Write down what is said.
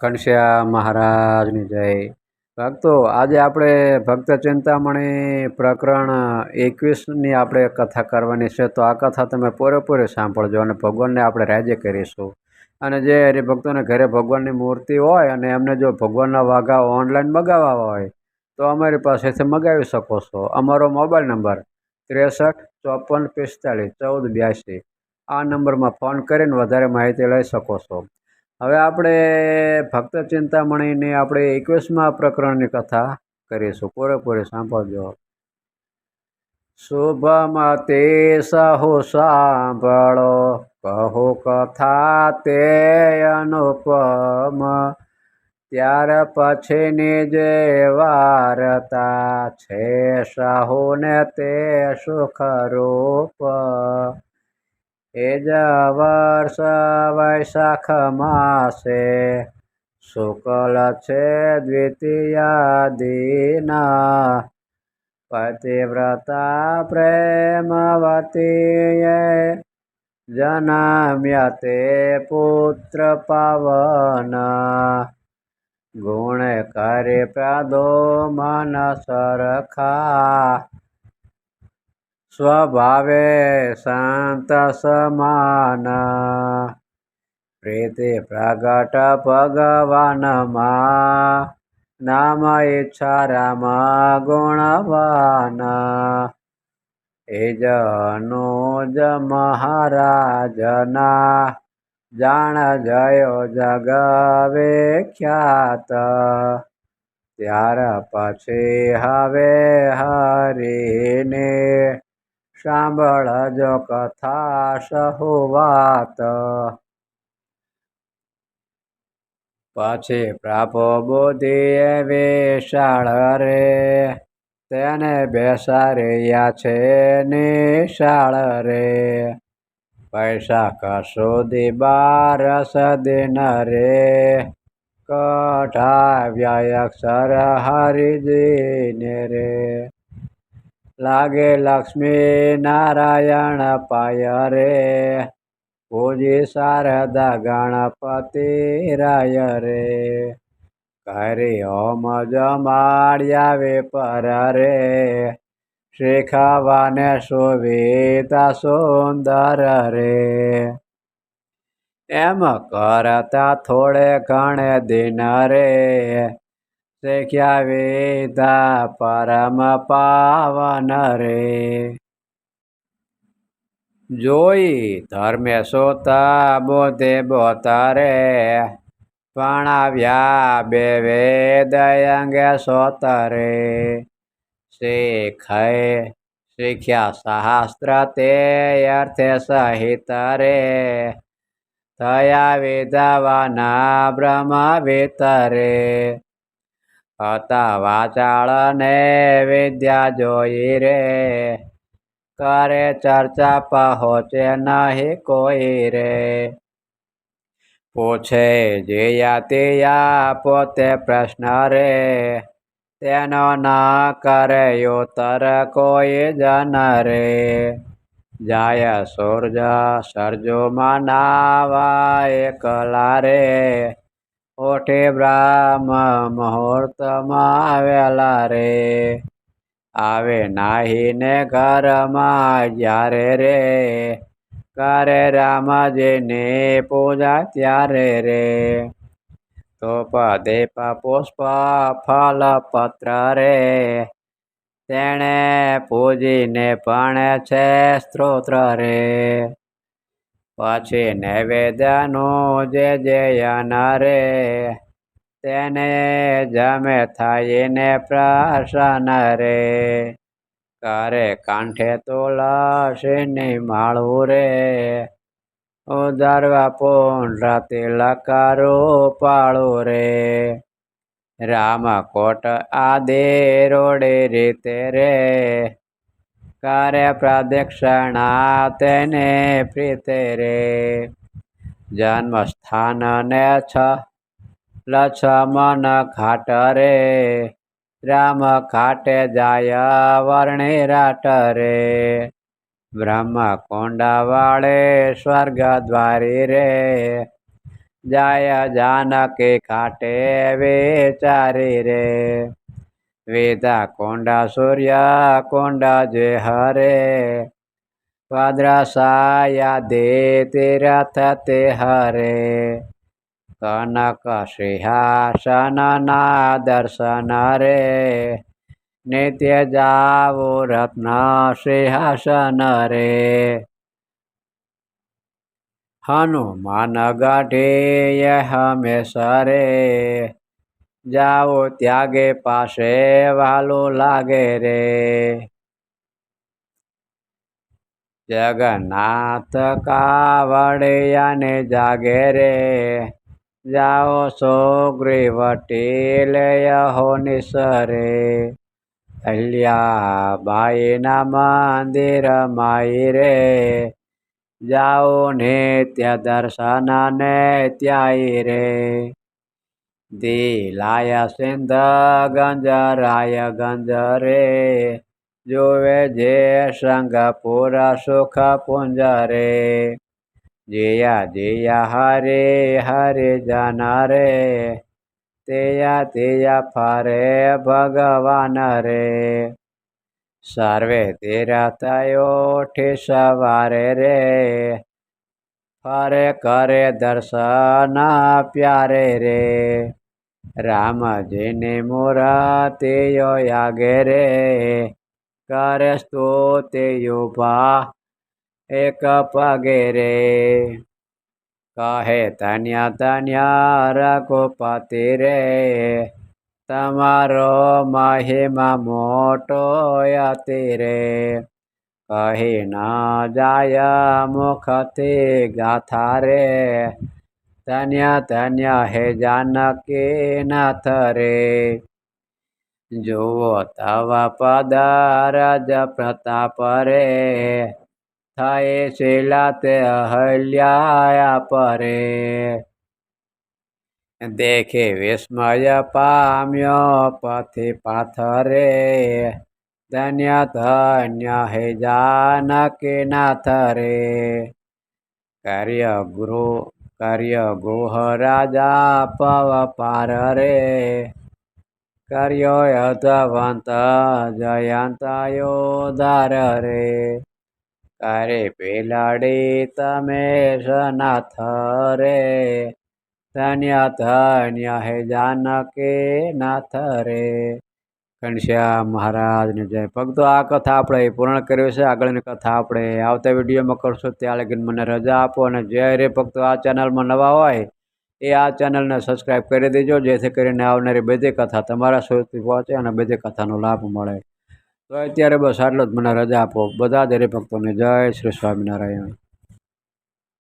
ઘનશ્યામ મહારાજની જય. ભક્તો, આજે આપણે ભક્ત ચિંતામણી પ્રકરણ 21ની આપણે કથા કરવાની છે. તો આ કથા તમે પૂરેપૂરી સાંભળજો અને ભગવાનને આપણે રાજી કરીશું. અને જે હરિભક્તોને ઘરે ભગવાનની મૂર્તિ હોય અને એમને જો ભગવાનના વાઘા ઓનલાઈન મગાવવા હોય તો અમારી પાસેથી મગાવી શકો છો. અમારો મોબાઈલ નંબર 63 54 45 14 82. આ નંબરમાં ફોન કરીને વધારે માહિતી લઈ શકો છો. હવે આપણે ભક્ત ચિંતામણીની આપણે 21મા પ્રકરણની કથા કરીશું. પૂરેપૂરી સાંભળજો. શુભમતી સહુ સાંભળો, કહો કથા તે અનુપમ. ત્યાર પછીની જે વાર્તા છે, સાહુને તે સુખરૂપ. એ જ વર્ષ વૈશાખ માસે, શુક્લ છે દ્વિતીયા દિના. પતિવ્રતા પ્રેમવતીએ જન્મ્યા તે પુત્ર પવન. ગુણ કરી પ્રદ્યુમન સરખા, સ્વભાવે શાંત સમાન. પ્રીતિ પ્રગટ ભગવાનમાં, નામ ઈચ્છા રામ ગુણવાન. એ જ અનુજ મહારાજના, જાણ જયો જગ વિખ્યાત. ત્યાર પછી હવે હરિને, સાંભળજો કથા સહુ વાત. પછી પ્રાપો બુદ્ધિએ વિશાળ રે, તેને બેસાડ્યા છે નિશાળ રે. વૈશાખ સુધી 12 દિન રે, કઢાવ્યા અક્ષર હરિજીને રે. લાગે લક્ષ્મી નારાયણ પાય રે, પૂજી શારદા ગણપતિ રાય રે. કરી હોમ જમાડ્યા વિપર રે, શીખવાને સુવિધા સુંદર રે. એમ કરતા થોડે ઘણે દિન રે, શીખ્યા વિધા પરમ પાવન રે. જોઈ ધર્મે સોતા બોધે બોતરે, ભણાવ્યા બે વેદ અંગે સોતરે. શીખ્યા શાસ્ત્ર તે અર્થે સહિત રે, થયા વિદ્વાના બ્રહ્મ વિતરે. હતા વાચાળ ને વિદ્યા જોઈ રે, કરે ચર્ચા પહોંચે નહીં કોઈ રે. પૂછે જેયા તેયા પોતે પ્રશ્ન રે, તેનો ન કરે ઉત્તર કોઈ જન રે. જાય સૂર્ય સરજુમાં નાવા એકલા રે, ઉઠી બ્રહ્મ મુહૂર્તમાં વેલા રે. આવે નાહીને ઘરમાં જ્યારે રે, કરે રામજીની પૂજા ત્યારે રે. ધૂપ દીપ પુષ્પ ફલ પત્ર રે, તેણે પૂજીને ભણે છે સ્તોત્ર રે. પછી નૈવેદ્યનું જે અન્ન રે, તેને જમે થઈને પ્રસન્ન રે. કરે કાંઠે તુલસીની માળું રે, ઉદર્વ પુંડ્ર તિલક રૂપાળું રે. રામકોટ આદિ રોડી રીતે રે, કરે પ્રદક્ષિણા તેને પ્રીતે રે. જન્મ સ્થાન ને લક્ષ્મણ ઘાટ રે, રામ ઘાટે જાય વર્ણિ રાટ રે. બ્રહ્મકુંડ વાળે સ્વર્ગ દ્વારી રે, જાય જાનકી ખાટે વિચારી રે વેદા કોંડા સૂર્ય કોંડા જે હરે વાદ્રાસાયા દે તીરથ તે હરે કનક સિંહાસન ના દર્શન રે નિત્ય જાવો રત્ન સિંહાસન રે હનુમાન ગઢે હમેશા રે જાઓ ત્યાગે પાસે વાલો લાગે રે જગન્નાથ કાવડિયાને જાગે રે જાઓ સુગ્રીવટી લેહો નિસરે અહલ્યાબાઈના મંદિર માઈ રે જાઓ નિત્ય દર્શન ને ત્યાઈ રે દિલાય સિંધ ગંજરાય ગંજ રે જોવે જે સંગપુર સુખ પુંજ રે જયા જયા હરે હરે જન રે તેયા તેયા ફરે ભગવાન રે સર્વે તીર્થયોઠી સવારે રે ફરે કરે દર્શન પ્યારે રે રામજીની મૂર્તિઓ આગે રે કરે સ્તુતિ ઉભા એક પગે રે કહે ધન્ય ધન્ય રઘુપતિ રે તમારો મહિમા મોટો અતિ રે કહી ન જાય મુખથી ગાથા રે ધન્ય ધન્ય હે જાનકી નાથ રે જુઓ તવ પદ રજ પ્રતાપ રે થાય શીલા તે અહલ્યા પરે દેખે વિસ્મય પામ્યો પથિ પાથરે ધન્ય ધન્ય હે જાનકી નાથ રે કર્ય ગૃહ રાજા પવ પાર રે કર્યો અધવંત જયંત યોધાર રે કરે પેલાડી તમે સનાથ રે ધન્ય ધન્ય હે જાનકી નાથ રે ઘનશ્યામ મહારાજની જય. ભક્તો આ કથા આપણે પૂર્ણ કર્યું છે. આગળની કથા આપણે આવતા વિડીયોમાં કરશું. ત્યાં લગીને મને રજા આપો અને જય રે ભક્તો. આ ચેનલમાં નવા હોય એ આ ચેનલને સબસ્ક્રાઈબ કરી દેજો જેથી કરીને આવનારી બધી કથા તમારા સુધી પહોંચે અને બધી કથાનો લાભ મળે. તો અત્યારે બસ આટલો જ. મને રજા આપો. બધા જ હરિભક્તોને જય શ્રી સ્વામિનારાયણ.